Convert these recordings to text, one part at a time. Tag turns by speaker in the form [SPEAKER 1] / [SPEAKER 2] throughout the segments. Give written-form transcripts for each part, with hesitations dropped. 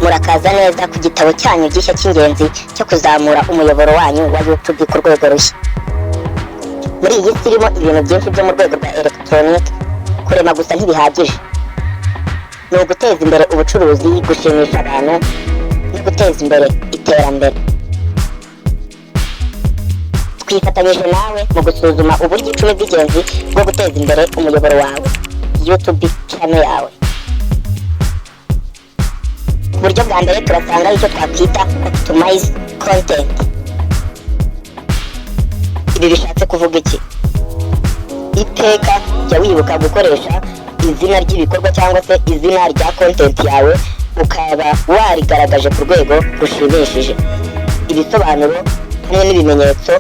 [SPEAKER 1] murakaza neza ku gitabo cyanyu gishya cy'ingenzi cyo kuzamura umuyoboro wanyu wa YouTube ku rwego rushya. Muri iyi si irimo ibintu byinshi byo mu rwego rwa electronic, kurema gusa ntibihagije. Ni uguteza imbere ubucuruzi, gushimisha abantu no guteza imbere iterambere. Twifatanyije nawe mu gusuzuma uburyo 10 bw'ingenzi bwo guteza imbere umuyoboro wawe YouTube channel yawe. Uburyo bwa mbere turasanga icyo twakwita optimize content. Ibi bishatse kuvuga iki? Iteka jya wibuka gukoresha izina ry'ibikorwa cyangwa se izina rya content yawe ukaba warigaragaje ku rwego rushimishije. Ibisobanuro hamwe n'ibimenyetso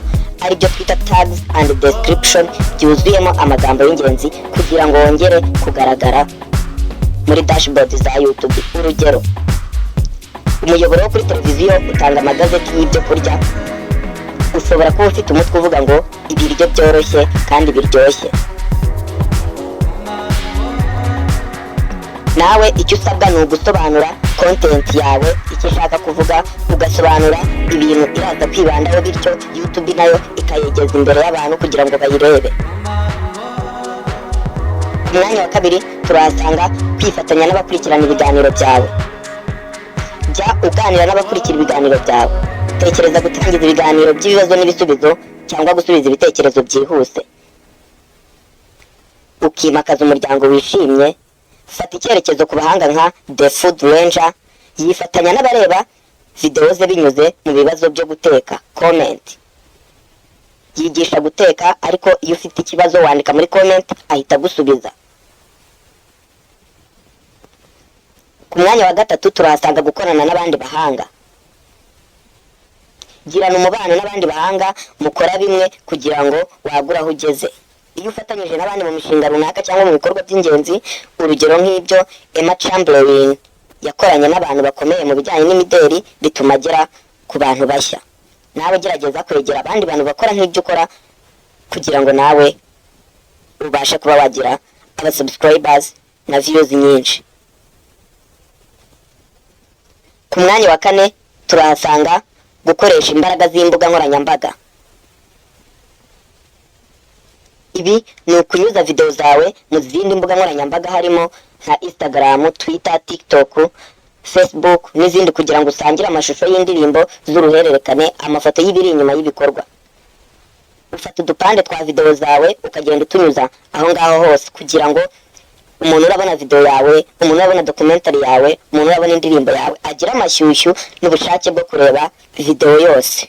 [SPEAKER 1] ari byo twita tags and description byuzuyemo amagambo y'ingenzi kugira ngo wongere kugaragara muri dashboard za YouTube. Urugero, umuyoboro wo kuri televiziyo utanga amagazeti y'ibyo kurya. Ushobora kuba ufite umutwe uvuga ngo ibiryo byoroshye kandi biryoshye. Nawe icyo usabwa ni ugusobanura content yawe icyo ishaka kuvuga, ugasobanura ibintu iraza kwibandaho, bityo YouTube nayo ikayegeza imbere y'abantu kugira ngo bayirebe. Ku mwanya wa kabiri turahasanga kwifatanya n'abakurikirana ibiganiro byawe. Jya uganira n'abakurikira ibiganiro byawe. Tekereza gutangiza ibiganiro by'ibibazo n'ibisubizo cyangwa gusubiza ibitekerezo byihuse. Ukimakaza umuryango wishimye. Fata icyerekezo ku bahanga nka The Food Ranger, yifatanya n'abareba video ze binyuze mu bibazo byo guteka comment. Yigisha guteka, ariko iyo ufite ikibazo wandika muri comment ahita gusubiza. Ku mwanya wa gatatu turahasanga gukorana n'abandi bahanga. Girana umubano n'abandi bahanga, mukora bimwe kugira ngo wagure aho ugeze. Iyo ufatanyije n'abandi mu mishinga runaka cyangwa mu bikorwa by'ingenzi, urugero nk'ibyo Emma Chamberlain yakoranye n'abantu bakomeye mu bijyanye n'imideli, bituma agera ku bantu bashya. Nawe gerageza kwegera abandi bantu bakora nk'ibyo ukora kugira ngo nawe ubashe kuba wagira aba subscribers na views nyinshi. Ku mwanya wa kane turahasanga gukoresha imbaraga z'imbuga nkoranyambaga. Ibi ni ukunyuza video zawe mu zindi mbuga nkoranyambaga harimo nka Instagram, Twitter, TikTok, Facebook n'izindi kugira ngo usangire amashusho y'indirimbo z'uruhererekane, amafoto y'ibiri inyuma y'ibikorwa. Ufata udupande twa video zawe ukagenda utunyuza aho ngaho hose kugira ngo umuntu urabona video yawe, umuntu urabona documentary yawe, umuntu urabona indirimbo yawe agira amashyushyu n'ubushake bwo kureba video yose.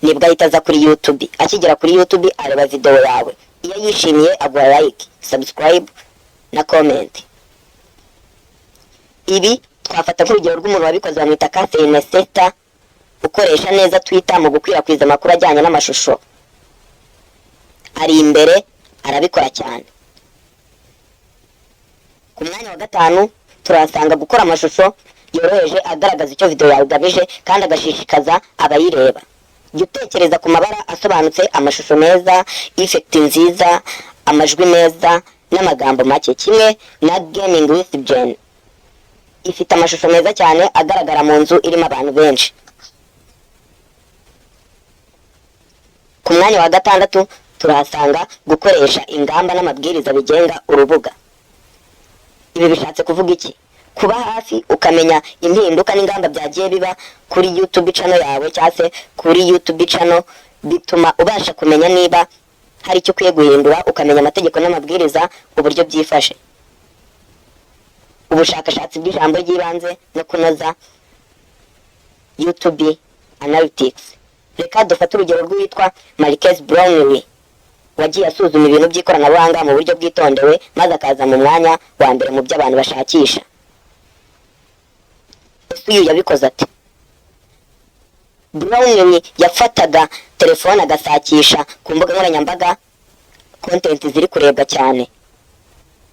[SPEAKER 1] Nibwo ahita aza kuri YouTube. Akigera kuri YouTube areba video yawe. Iyo yishimiye agura like, subscribe na comment. Ibi twafata nk'urugero rw'umuntu wabikoze bamwita Catherine Seta, ukoresha neza Twitter mu gukwirakwiza amakuru ajyanye n'amashusho. Ari imbere, arabikora cyane. Ku mwanya wa gatanu turahasanga gukora amashusho yoroheje agaragaza icyo video yawe igamije kandi agashishikaza abayireba. Jya utekereza ku mabara asobanutse, amashusho meza, effect nziza, amajwi meza n'amagambo make. Kimwe na Gaming with Jen ifite amashusho meza cyane agaragara mu nzu irimo abantu benshi. Ku mwanya wa gatandatu turahasanga gukoresha ingamba n'amabwiriza bigenga urubuga. Ibi bishatse kuvuga iki? Kuba hafi ukamenya impinduka n'ingamba byagiye biba kuri YouTube channel yawe cyangwa se kuri YouTube channel, bituma ubasha kumenya niba hari icyo ukwiye guhindura, ukamenya amategeko n'amabwiriza uburyo byifashe. Ubushakashatsi bw'ijambo ry'ibanze no kunoza YouTube Analytics. Reka dufate urugero rw'uwitwa Marques Brownlee wagiye asuzuma ibintu by'ikoranabuhanga mu buryo bwitondewe maze akaza mu mwanya wa mbere mu by'abantu bashakisha. Uyu yabikoze ati? Brownlee yafataga telefone agasakisha ku mbuga nkoranyambaga content ziri kurebwa cyane,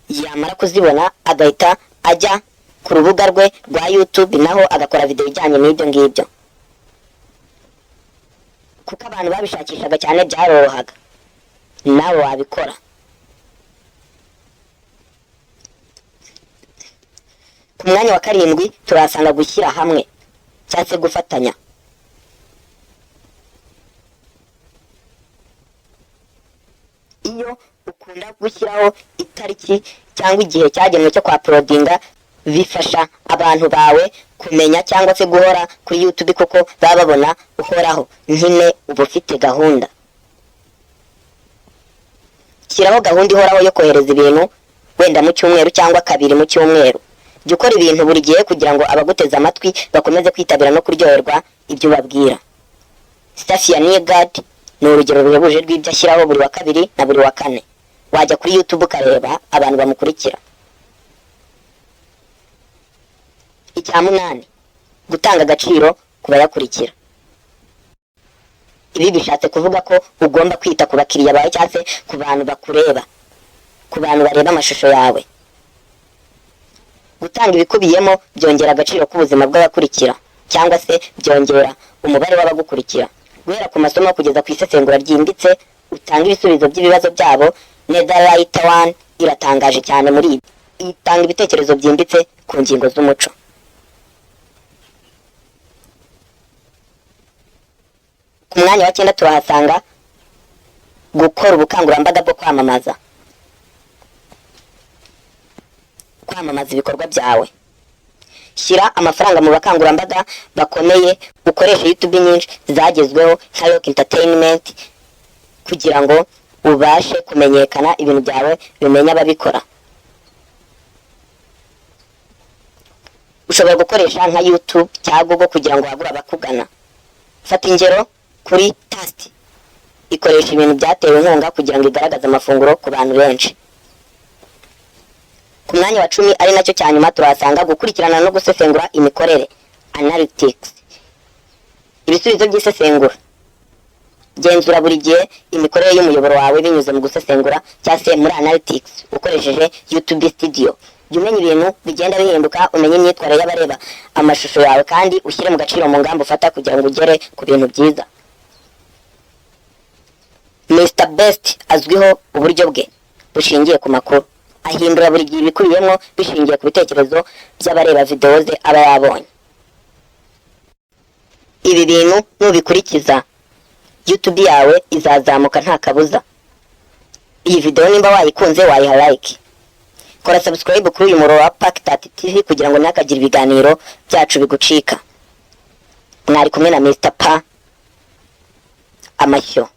[SPEAKER 1] yamara kuzibona agahita ajya ku rubuga rwe rwa YouTube naho agakora video ijyanye n'ibyo ngibyo. Kuko abantu babishakishaga cyane byarorohaga, nawe wabikora. Ku mwanya wa karindwi turahasanga gushyira hamwe cyangwa se gufatanya. Iyo ukunda gushyiraho itariki cyangwa igihe cyagenwe cyo kwapulodinga, bifasha abantu bawe kumenya cyangwa se guhora kuri YouTube kuko baba babona uhoraho, nyine uba ufite gahunda. Shyiraho gahunda ihoraho yo kohereza ibintu wenda mu cyumweru cyangwa kabiri mu cyumweru. Jya ukora ibintu buri gihe kugira ngo abaguteze amatwi bakomeze kwitabira no kuryoherwa ibyo ubabwira. Safia Nigard ni urugero ruhebuje rw'ibyo ashyiraho buri wa kabiri na buri wa kane. Wajya kuri YouTube ukareba abantu bamukurikira. Icya munani, gutanga agaciro ku bayakurikira. Ibi bishatse kuvuga ko ugomba kwita ku bakiriya bawe cyangwa se ku bantu bakureba, ku bantu bareba amashusho yawe. Gutanga ibikubiyemo byongera agaciro k'ubuzima bw'abakurikira cyangwa se byongera umubare w'abagukurikira. Guhera ku masomo kugeza ku isesengura ryimbitse, utanga ibisubizo by'ibibazo byabo. Netherlight One iratangaje cyane muri ibi. Itanga ibitekerezo byimbitse ku ngingo z'umuco. Ku mwanya wa 9 turahasanga gukora ubukangurambaga bwo kwamamaza. Kwamamaza ibikorwa byawe. Shyira amafaranga mu bakangurambaga bakomeye, ukoresha YouTube nyinshi zagezweho nka Rock Entertainment kugira ngo ubashe kumenyekana, ibintu byawe bimenya ababikora. Ushobora gukoresha nka YouTube cyangwa Google kugira ngo wagure abakugana. Fata ingero kuri Tast, ikoresha ibintu byatewe inkunga kugira ngo igaragaze amafunguro ku bantu benshi. Ku mwanya wa 10 ari nacyo cyanyuma turahasanga gukurikirana no gusesengura imikorere, analytics. Ibisubizo by'isesengura. Genzura buri gihe imikorere y'umuyoboro wawe binyuze mu gusesengura cyangwa se muri analytics ukoresheje YouTube Studio. Jya umenya ibintu bigenda bihinduka, umenye imyitwarire y'abareba amashusho yawe kandi ushyire mu gaciro mu ngamba ufata kugira ngo ugere ku bintu byiza. Mr Best azwiho uburyo bwe bushingiye ku makuru. Ahindura buri gihe ibikubiyemo bishingiye ku bitekerezo by'abareba videwo ze aba yabonye. Ibi bintu nubikurikiza, YouTube yawe izazamuka nta kabuza. Iyi video nimba wayikunze wayiha like. Kora subscribe kuri uyu murongo wa Pack.tv kugira ngo ntakagira ibiganiro byacu bigucika. Mwari kumwe na Mr Pa Amashyo.